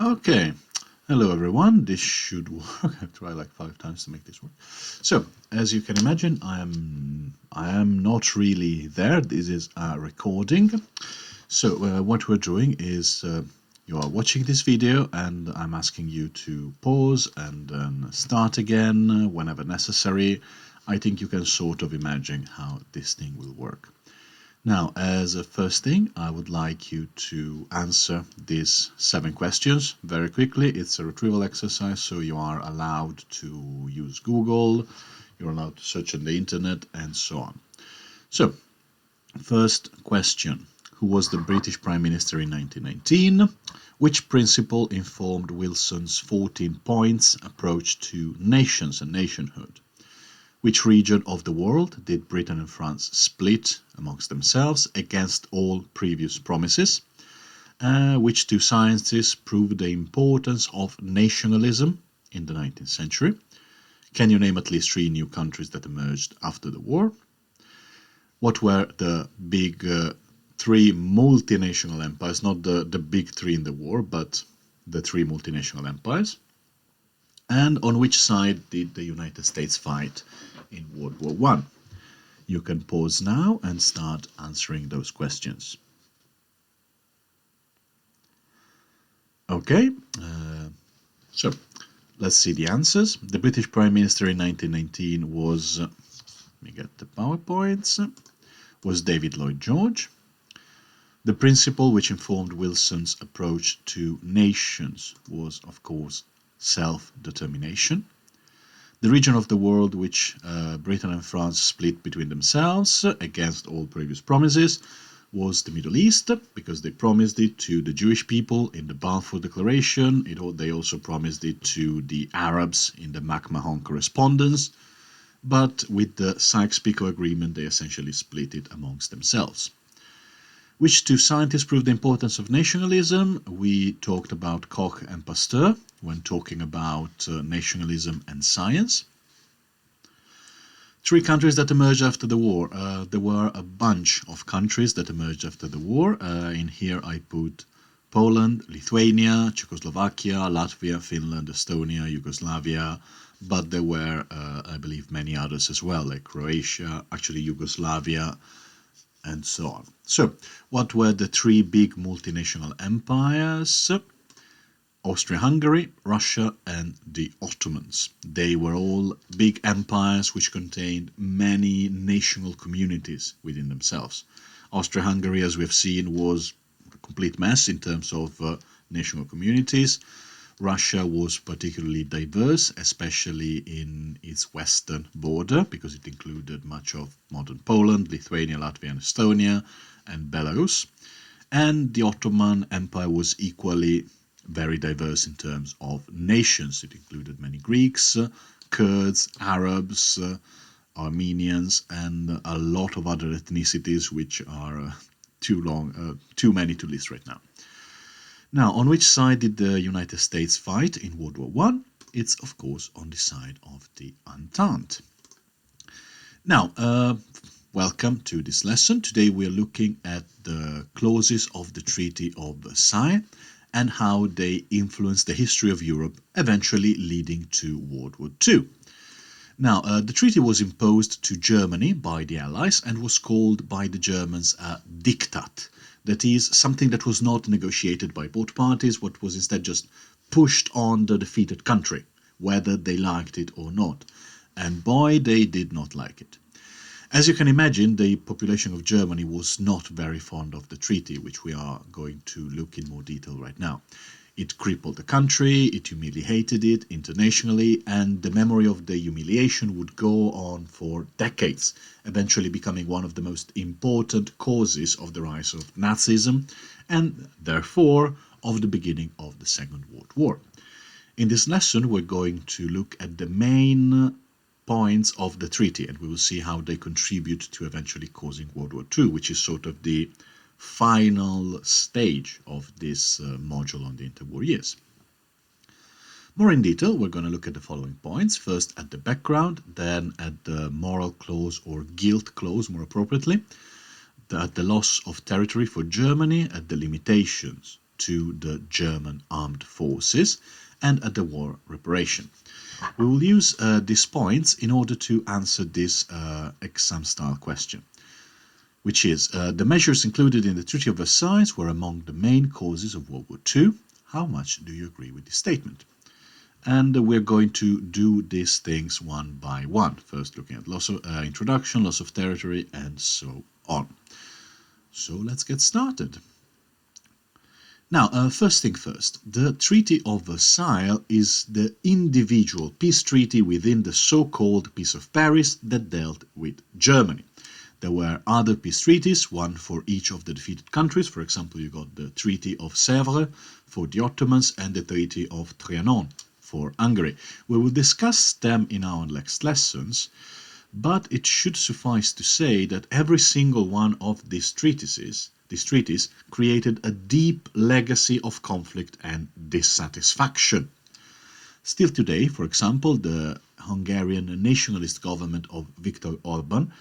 Okay, hello everyone. This should work. I've tried like 5 times to make this work. So, as you can imagine, I am not really there. This is a recording. So, what we're doing is you are watching this video, and I'm asking you to pause and then start again whenever necessary. I think you can sort of imagine how this thing will work. Now, as a first thing, I would like you to answer these 7 questions very quickly. It's a retrieval exercise, so you are allowed to use Google, you're allowed to search on the internet, and so on. So, first question. Who was the British Prime Minister in 1919? Which principle informed Wilson's 14 points approach to nations and nationhood? Which region of the world did Britain and France split amongst themselves against all previous promises? Which 2 scientists proved the importance of nationalism in the 19th century? Can you name at least 3 new countries that emerged after the war? What were the big 3 multinational empires, not the big 3 in the war, but the 3 multinational empires? And on which side did the United States fight in World War I? You can pause now and start answering those questions. Okay, so let's see the answers. The British Prime Minister in 1919 was, let me get the PowerPoints, was David Lloyd George. The principle which informed Wilson's approach to nations was, of course, self-determination. The region of the world which Britain and France split between themselves against all previous promises was the Middle East, because they promised it to the Jewish people in the Balfour Declaration. They also promised it to the Arabs in the McMahon Correspondence. But with the Sykes-Picot Agreement, they essentially split it amongst themselves. Which 2 scientists proved the importance of nationalism? We talked about Koch and Pasteur when talking about nationalism and science. 3 countries that emerged after the war. There were a bunch of countries that emerged after the war. In here I put Poland, Lithuania, Czechoslovakia, Latvia, Finland, Estonia, Yugoslavia, but there were, I believe, many others as well, like Croatia, actually Yugoslavia, and so on. So, what were the 3 big multinational empires? Austria-Hungary, Russia, and the Ottomans. They were all big empires which contained many national communities within themselves. Austria-Hungary, as we have seen, was a complete mess in terms of national communities. Russia was particularly diverse, especially in its western border, because it included much of modern Poland, Lithuania, Latvia, and Estonia, and Belarus. And the Ottoman Empire was equally very diverse in terms of nations. It included many Greeks, Kurds, Arabs, Armenians, and a lot of other ethnicities which are too many to list right now. Now, on which side did the United States fight in World War I? It's, of course, on the side of the Entente. Now, welcome to this lesson. Today we are looking at the clauses of the Treaty of Versailles and how they influenced the history of Europe, eventually leading to World War II. Now, the treaty was imposed to Germany by the Allies and was called by the Germans a diktat. That is, something that was not negotiated by both parties, but was instead just pushed on the defeated country, whether they liked it or not. And boy, they did not like it. As you can imagine, the population of Germany was not very fond of the treaty, which we are going to look in more detail right now. It crippled the country, it humiliated it internationally, and the memory of the humiliation would go on for decades, eventually becoming one of the most important causes of the rise of Nazism, and therefore of the beginning of the Second World War. In this lesson, we're going to look at the main points of the treaty, and we will see how they contribute to eventually causing World War II, which is sort of the final stage of this module on the interwar years. More in detail, we're going to look at the following points. First at the background, then at the moral clause or guilt clause, more appropriately, at the loss of territory for Germany, at the limitations to the German armed forces and at the war reparation. We will use these points in order to answer this exam-style question, which is the measures included in the Treaty of Versailles were among the main causes of World War II. How much do you agree with this statement? And we're going to do these things one by one. First looking at loss of introduction, loss of territory, and so on. So let's get started. Now, first thing first, the Treaty of Versailles is the individual peace treaty within the so-called Peace of Paris that dealt with Germany. There were other peace treaties, one for each of the defeated countries. For example, you got the Treaty of Sèvres for the Ottomans and the Treaty of Trianon for Hungary. We will discuss them in our next lessons, but it should suffice to say that every single one of these treaties created a deep legacy of conflict and dissatisfaction. Still today, for example, the Hungarian nationalist government of Viktor Orban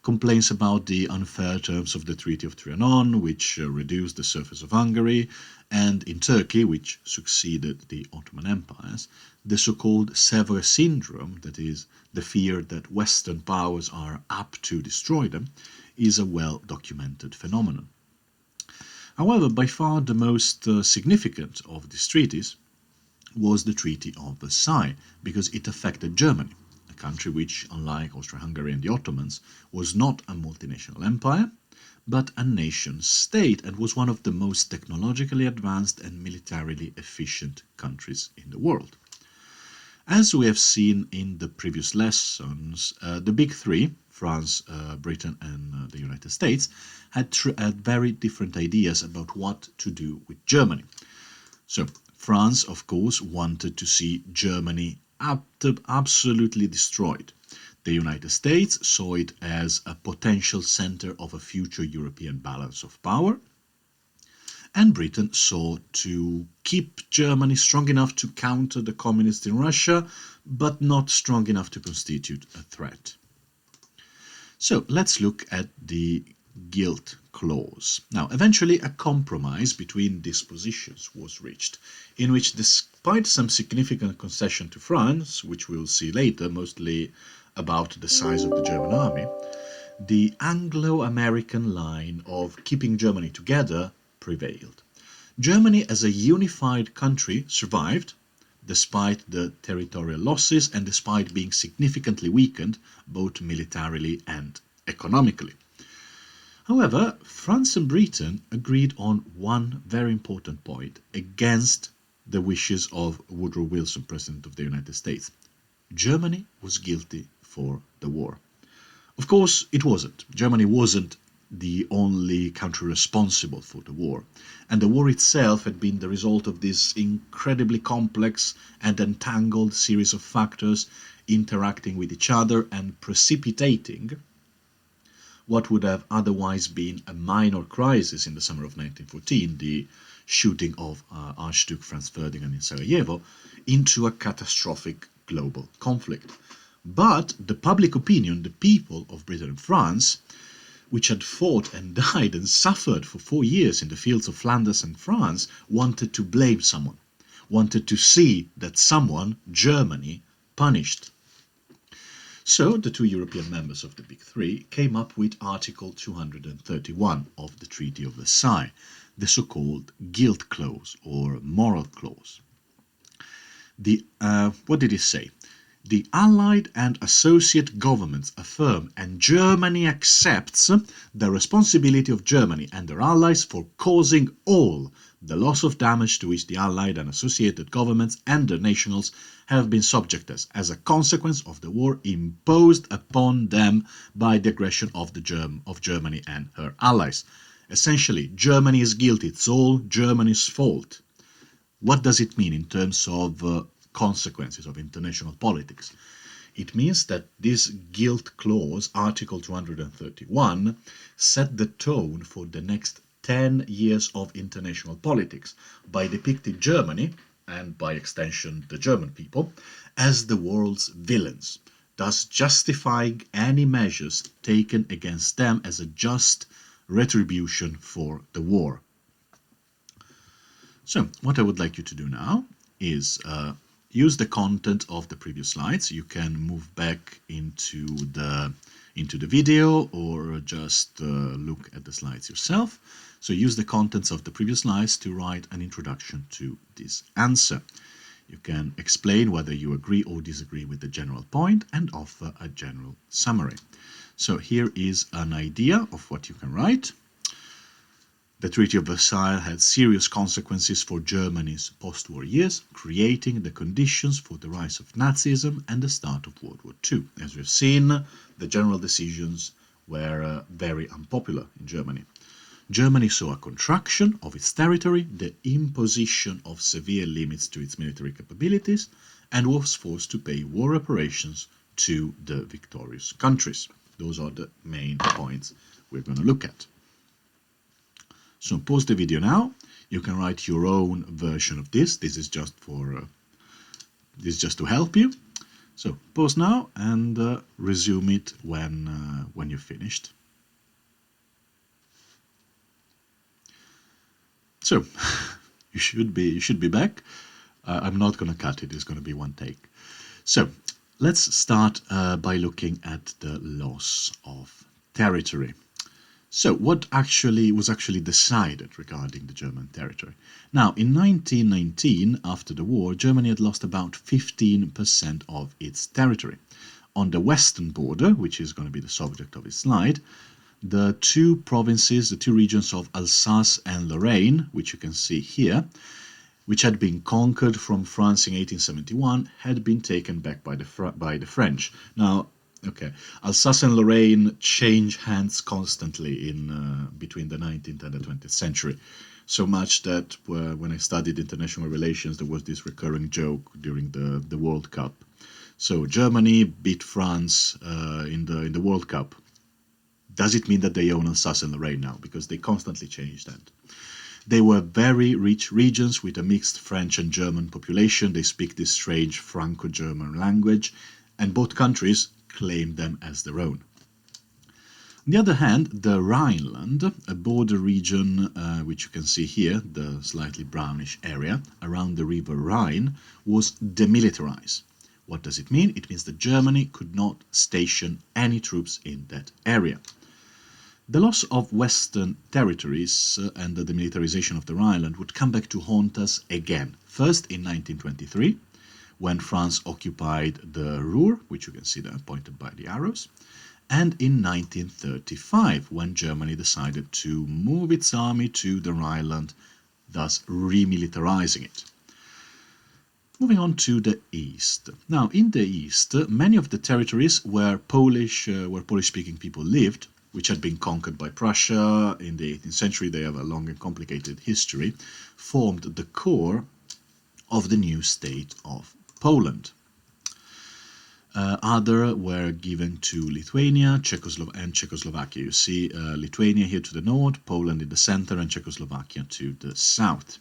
complains about the unfair terms of the Treaty of Trianon, which reduced the surface of Hungary, and in Turkey, which succeeded the Ottoman empires, the so-called Sèvres syndrome, that is, the fear that Western powers are apt to destroy them, is a well-documented phenomenon. However, by far the most significant of these treaties was the Treaty of Versailles, because it affected Germany, a country which, unlike Austria-Hungary and the Ottomans, was not a multinational empire, but a nation-state, and was one of the most technologically advanced and militarily efficient countries in the world. As we have seen in the previous lessons, the big three, France, Britain and the United States, had very different ideas about what to do with Germany. So France, of course, wanted to see Germany absolutely destroyed. The United States saw it as a potential center of a future European balance of power, and Britain sought to keep Germany strong enough to counter the communists in Russia, but not strong enough to constitute a threat. So let's look at the guilt clause. Now, eventually a compromise between these positions was reached, in which, despite some significant concession to France, which we'll see later, mostly about the size of the German army, the Anglo-American line of keeping Germany together prevailed. Germany as a unified country survived, despite the territorial losses and despite being significantly weakened both militarily and economically. However, France and Britain agreed on one very important point against the wishes of Woodrow Wilson, President of the United States. Germany was guilty for the war. Of course, it wasn't. Germany wasn't the only country responsible for the war, and the war itself had been the result of this incredibly complex and entangled series of factors interacting with each other and precipitating what would have otherwise been a minor crisis in the summer of 1914, the shooting of Archduke Franz Ferdinand in Sarajevo, into a catastrophic global conflict. But the public opinion, the people of Britain and France, which had fought and died and suffered for 4 years in the fields of Flanders and France, wanted to blame someone, wanted to see that someone, Germany, punished. So the two European members of the Big Three came up with Article 231 of the Treaty of Versailles, the so-called guilt clause or moral clause. What did it say? The Allied and associate governments affirm and Germany accepts the responsibility of Germany and their allies for causing all the loss of damage to which the Allied and associated governments and their nationals have been subjected as a consequence of the war imposed upon them by the aggression of Germany and her allies. Essentially, Germany is guilty. It's all Germany's fault. What does it mean in terms of consequences of international politics? It means that this guilt clause, Article 231, set the tone for the next 10 years of international politics by depicting Germany, and by extension the German people, as the world's villains, thus justifying any measures taken against them as a just retribution for the war. So what I would like you to do now is use the content of the previous slides. You can move back into the video or just look at the slides yourself. So use the contents of the previous slides to write an introduction to this answer. You can explain whether you agree or disagree with the general point and offer a general summary. So here is an idea of what you can write. The Treaty of Versailles had serious consequences for Germany's post-war years, creating the conditions for the rise of Nazism and the start of World War II. As we've seen, the general decisions were very unpopular in Germany. Germany saw a contraction of its territory, the imposition of severe limits to its military capabilities, and was forced to pay war reparations to the victorious countries. Those are the main points we're going to look at. So pause the video now. You can write your own version of this. This is just to help you. So pause now and resume it when you're finished. So you should be back. I'm not going to cut it. It's going to be one take. So let's start by looking at the loss of territory. So what was actually decided regarding the German territory? Now, in 1919, after the war, Germany had lost about 15% of its territory. On the western border, which is going to be the subject of this slide, the two provinces, the two regions of Alsace and Lorraine, which you can see here, which had been conquered from France in 1871, had been taken back by the French. Now, okay, Alsace and Lorraine change hands constantly in between the 19th and the 20th century. So much that when I studied international relations, there was this recurring joke during the World Cup. So Germany beat France in the World Cup. Does it mean that they own Alsace and Lorraine now? Because they constantly changed that. They were very rich regions with a mixed French and German population. They speak this strange Franco-German language, and both countries claim them as their own. On the other hand, the Rhineland, a border region which you can see here, the slightly brownish area around the river Rhine, was demilitarized. What does it mean? It means that Germany could not station any troops in that area. The loss of Western territories and the demilitarization of the Rhineland would come back to haunt us again. First in 1923, when France occupied the Ruhr, which you can see there pointed by the arrows, and in 1935, when Germany decided to move its army to the Rhineland, thus remilitarizing it. Moving on to the east. Now, in the east, many of the territories where Polish-speaking people lived, which had been conquered by Prussia in the 18th century, they have a long and complicated history, formed the core of the new state of Poland. Other were given to Lithuania, and Czechoslovakia. You see Lithuania here to the north, Poland in the center, and Czechoslovakia to the south.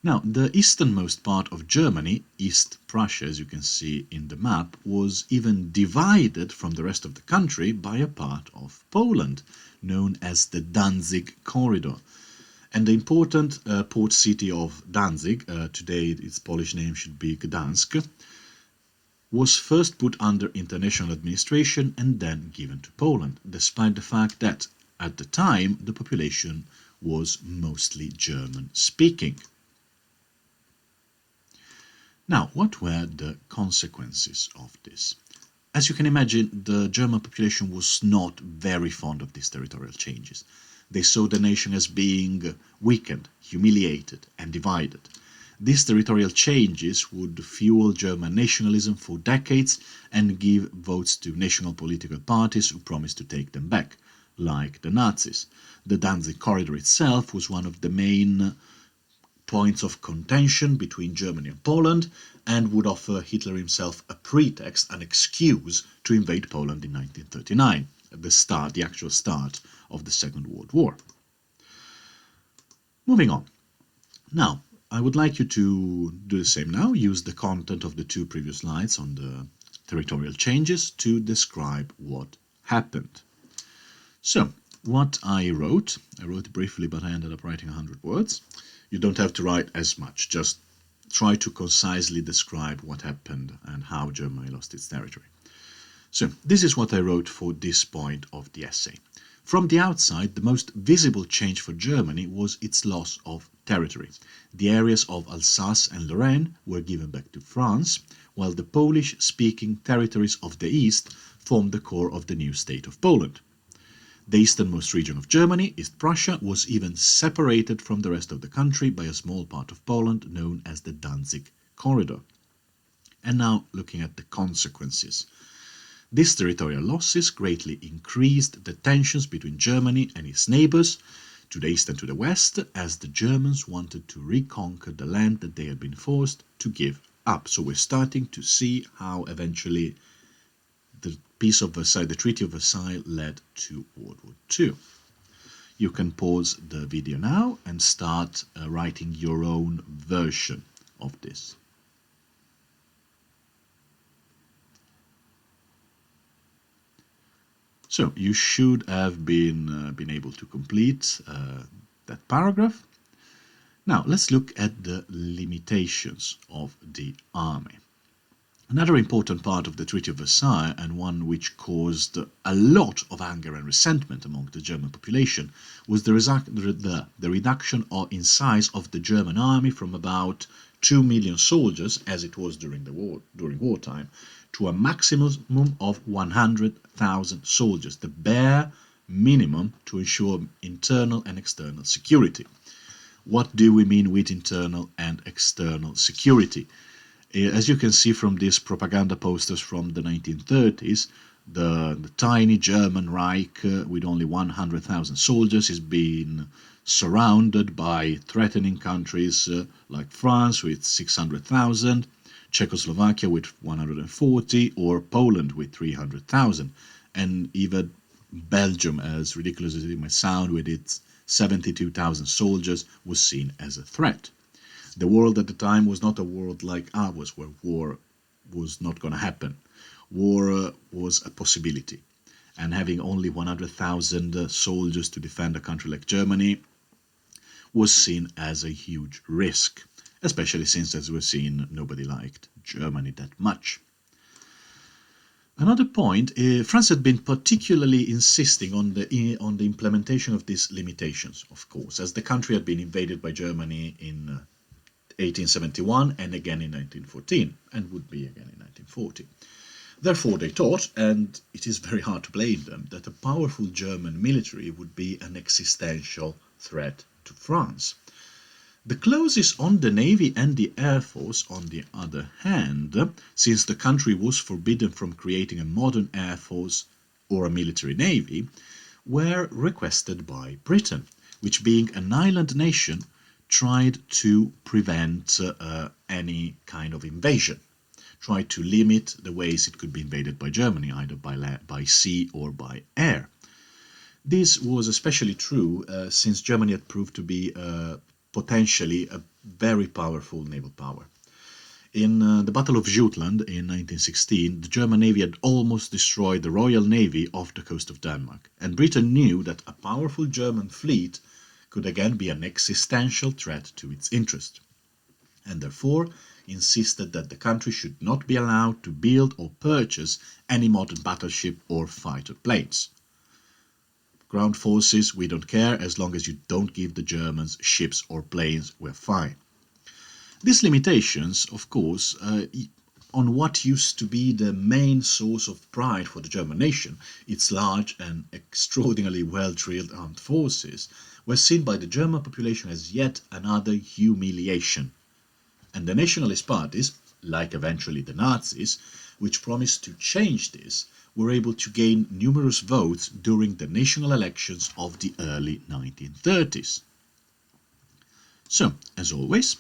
Now, the easternmost part of Germany, East Prussia, as you can see in the map, was even divided from the rest of the country by a part of Poland, known as the Danzig Corridor. And the important port city of Danzig, today its Polish name should be Gdansk, was first put under international administration and then given to Poland, despite the fact that, at the time, the population was mostly German-speaking. Now, what were the consequences of this? As you can imagine, the German population was not very fond of these territorial changes. They saw the nation as being weakened, humiliated, and divided. These territorial changes would fuel German nationalism for decades and give votes to national political parties who promised to take them back, like the Nazis. The Danzig Corridor itself was one of the main points of contention between Germany and Poland, and would offer Hitler himself a pretext, an excuse to invade Poland in 1939, at the actual start of the Second World War. Moving on. Now, I would like you to do the same now, use the content of the two previous slides on the territorial changes to describe what happened. So, what I wrote briefly, but I ended up writing 100 words. You don't have to write as much, just try to concisely describe what happened and how Germany lost its territory. So, this is what I wrote for this point of the essay. From the outside, the most visible change for Germany was its loss of territory. The areas of Alsace and Lorraine were given back to France, while the Polish-speaking territories of the east formed the core of the new state of Poland. The easternmost region of Germany, East Prussia, was even separated from the rest of the country by a small part of Poland known as the Danzig Corridor. And now looking at the consequences. These territorial losses greatly increased the tensions between Germany and its neighbours, to the east and to the west, as the Germans wanted to reconquer the land that they had been forced to give up. So we're starting to see how eventually the Peace of Versailles, the Treaty of Versailles, led to World War II. You can pause the video now and start writing your own version of this. So you should have been able to complete that paragraph. Now let's look at the limitations of the army. Another important part of the Treaty of Versailles, and one which caused a lot of anger and resentment among the German population, was the reduction in size of the German army from about 2 million soldiers, as it was during wartime, to a maximum of 100,000 soldiers, the bare minimum to ensure internal and external security. What do we mean with internal and external security? As you can see from these propaganda posters from the 1930s, the tiny German Reich with only 100,000 soldiers is being surrounded by threatening countries like France with 600,000, Czechoslovakia with 140, or Poland with 300,000, and even Belgium, as ridiculous as it might sound, with its 72,000 soldiers, was seen as a threat. The world at the time was not a world like ours, where war was not going to happen. War was a possibility, and having only 100,000 soldiers to defend a country like Germany was seen as a huge risk, especially since, as we've seen, nobody liked Germany that much. Another point, France had been particularly insisting on the implementation of these limitations, of course, as the country had been invaded by Germany in 1871 and again in 1914, and would be again in 1940. Therefore, they thought, and it is very hard to blame them, that a powerful German military would be an existential threat to France. The clauses on the Navy and the Air Force, on the other hand, since the country was forbidden from creating a modern Air Force or a military navy, were requested by Britain, which, being an island nation, tried to prevent any kind of invasion, tried to limit the ways it could be invaded by Germany, either by sea or by air. This was especially true since Germany had proved to be potentially a very powerful naval power. In the Battle of Jutland in 1916, the German Navy had almost destroyed the Royal Navy off the coast of Denmark, and Britain knew that a powerful German fleet could again be an existential threat to its interest, and therefore insisted that the country should not be allowed to build or purchase any modern battleship or fighter planes. Ground forces, we don't care, as long as you don't give the Germans ships or planes, we're fine. These limitations, of course, on what used to be the main source of pride for the German nation, its large and extraordinarily well-drilled armed forces, were seen by the German population as yet another humiliation. And the nationalist parties, like eventually the Nazis, which promised to change this, were able to gain numerous votes during the national elections of the early 1930s. So, as always,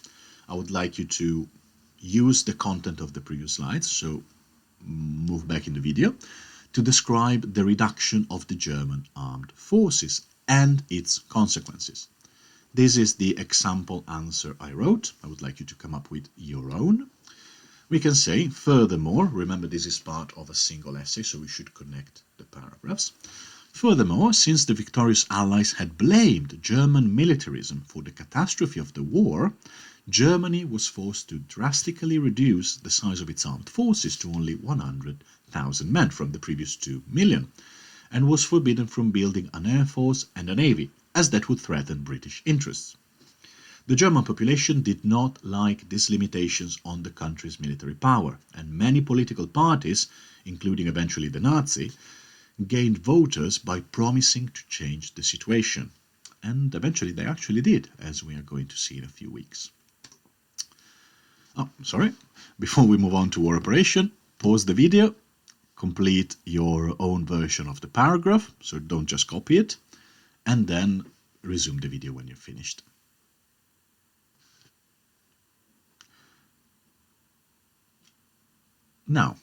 I would like you to use the content of the previous slides, so move back in the video, to describe the reduction of the German armed forces and its consequences. This is the example answer I wrote. I would like you to come up with your own. We can say, furthermore, remember this is part of a single essay, so we should connect the paragraphs. Furthermore, since the victorious Allies had blamed German militarism for the catastrophe of the war, Germany was forced to drastically reduce the size of its armed forces to only 100,000 men from the previous 2 million, and was forbidden from building an air force and a navy, as that would threaten British interests. The German population did not like these limitations on the country's military power, and many political parties, including eventually the Nazi, gained voters by promising to change the situation. And eventually they actually did, as we are going to see in a few weeks. Oh, sorry. Before we move on to war operation, pause the video, complete your own version of the paragraph, so don't just copy it, and then resume the video when you're finished. Now,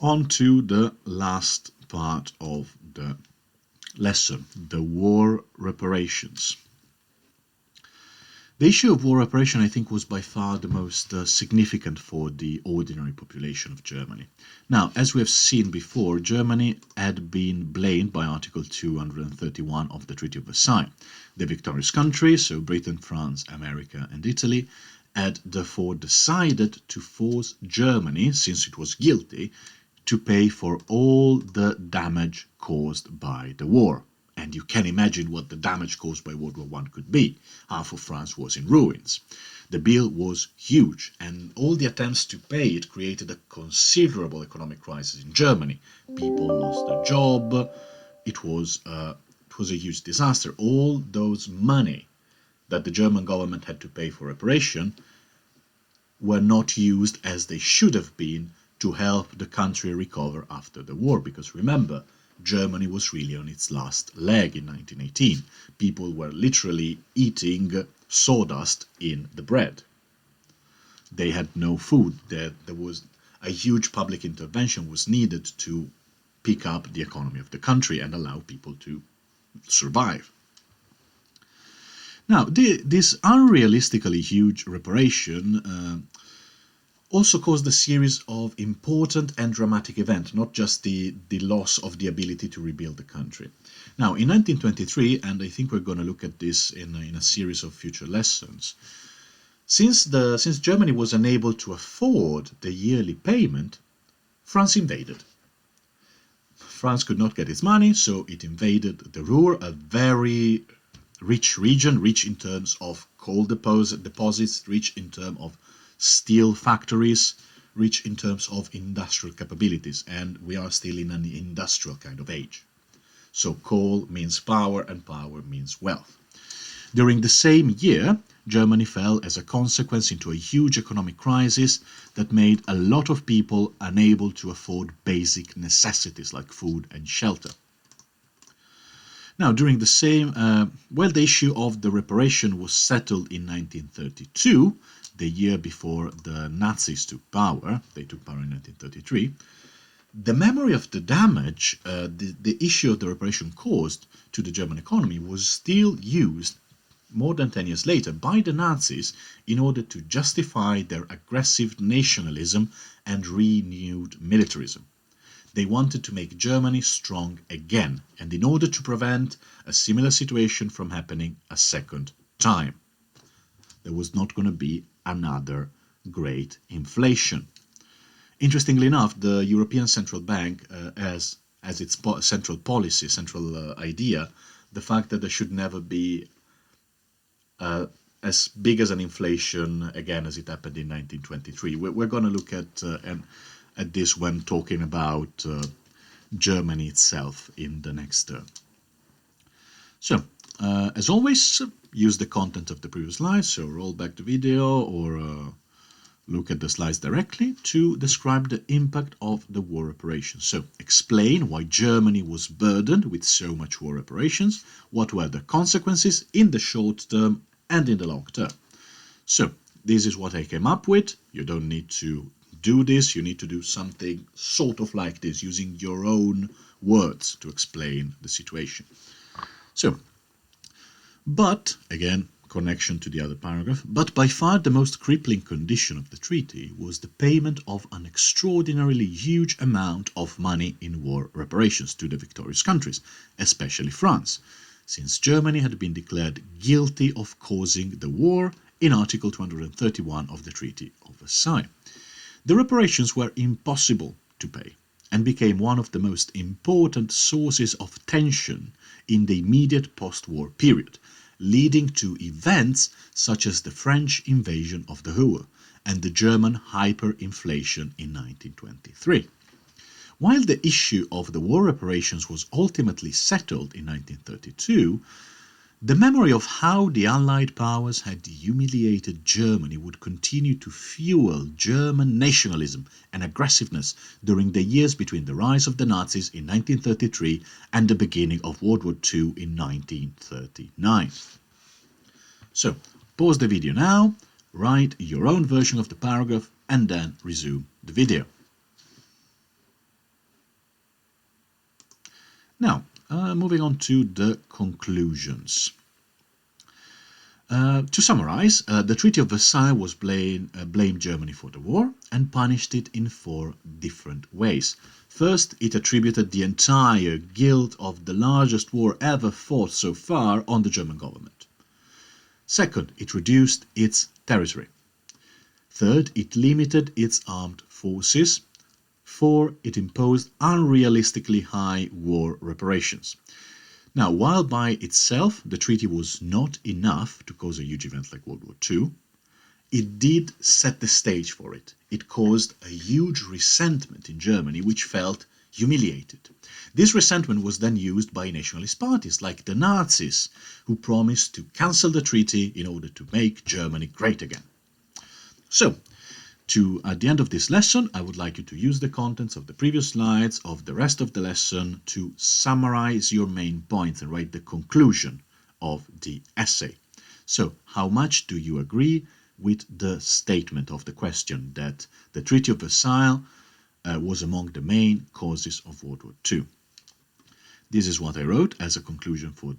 on to the last part of the lesson, the war reparations. The issue of war reparation, I think, was by far the most significant for the ordinary population of Germany. Now, as we have seen before, Germany had been blamed by Article 231 of the Treaty of Versailles. The victorious country, so Britain, France, America and Italy, had therefore decided to force Germany, since it was guilty, to pay for all the damage caused by the war. And you can imagine what the damage caused by World War I could be. Half of France was in ruins. The bill was huge, and all the attempts to pay it created a considerable economic crisis in Germany. People lost their job. It was a huge disaster. All those money that the German government had to pay for reparation were not used as they should have been to help the country recover after the war. Because remember, Germany was really on its last leg in 1918. People were literally eating sawdust in the bread. They had no food. There was a huge public intervention was needed to pick up the economy of the country and allow people to survive. Now, this unrealistically huge reparation also caused a series of important and dramatic events, not just the loss of the ability to rebuild the country. Now, in 1923, and I think we're going to look at this in a series of future lessons, since Germany was unable to afford the yearly payment, France invaded. France could not get its money, so it invaded the Ruhr, a very rich region, rich in terms of coal deposits, rich in terms of steel factories, rich in terms of industrial capabilities, and we are still in an industrial kind of age. So coal means power, and power means wealth. During the same year, Germany fell as a consequence into a huge economic crisis that made a lot of people unable to afford basic necessities like food and shelter. Now, during the same, the issue of the reparation was settled in 1932, the year before the Nazis took power. They took power in 1933. The memory of the damage the issue of the reparation caused to the German economy was still used more than 10 years later by the Nazis in order to justify their aggressive nationalism and renewed militarism. They wanted to make Germany strong again, and in order to prevent a similar situation from happening a second time. There was not going to be another great inflation. Interestingly enough, the European Central Bank, as its central policy, central idea, the fact that there should never be as big as an inflation again as it happened in 1923. We're going to look at this when talking about Germany itself in the next term. So, as always, use the content of the previous slides, so roll back the video or look at the slides directly to describe the impact of the war reparations. So, explain why Germany was burdened with so much war reparations, what were the consequences in the short term and in the long term. So, this is what I came up with. You don't need to do this, you need to do something sort of like this, using your own words to explain the situation. So, but, again, connection to the other paragraph, but by far the most crippling condition of the treaty was the payment of an extraordinarily huge amount of money in war reparations to the victorious countries, especially France, since Germany had been declared guilty of causing the war in Article 231 of the Treaty of Versailles. The reparations were impossible to pay and became one of the most important sources of tension in the immediate post-war period, leading to events such as the French invasion of the Ruhr and the German hyperinflation in 1923. While the issue of the war reparations was ultimately settled in 1932, the memory of how the Allied powers had humiliated Germany would continue to fuel German nationalism and aggressiveness during the years between the rise of the Nazis in 1933 and the beginning of World War II in 1939. So, pause the video now, write your own version of the paragraph, and then resume the video. Now, moving on to the conclusions. To summarize, the Treaty of Versailles was blamed Germany for the war and punished it in 4 different ways. First, it attributed the entire guilt of the largest war ever fought so far on the German government. Second, it reduced its territory. Third, it limited its armed forces. 4. It imposed unrealistically high war reparations. Now, while by itself the treaty was not enough to cause a huge event like World War II, it did set the stage for it. It caused a huge resentment in Germany, which felt humiliated. This resentment was then used by nationalist parties like the Nazis, who promised to cancel the treaty in order to make Germany great again. So, at the end of this lesson, I would like you to use the contents of the previous slides of the rest of the lesson to summarize your main points and write the conclusion of the essay. So, how much do you agree with the statement of the question that the Treaty of Versailles was among the main causes of World War II? This is what I wrote as a conclusion for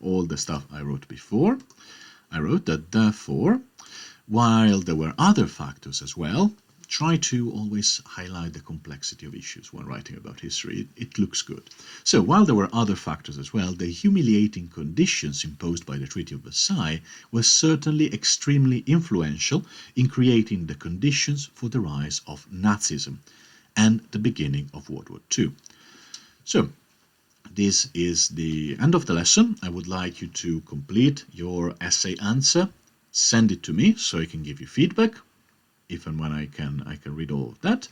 all the stuff I wrote before. I wrote that, therefore, while there were other factors as well, try to always highlight the complexity of issues when writing about history. It looks good. So, while there were other factors as well, the humiliating conditions imposed by the Treaty of Versailles were certainly extremely influential in creating the conditions for the rise of Nazism and the beginning of World War II. So, this is the end of the lesson. I would like you to complete your essay answer. Send it to me so I can give you feedback, if and when I can read all of that.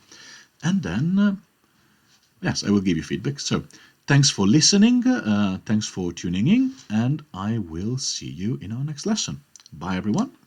And then, yes, I will give you feedback. So, thanks for listening, thanks for tuning in, and I will see you in our next lesson. Bye, everyone.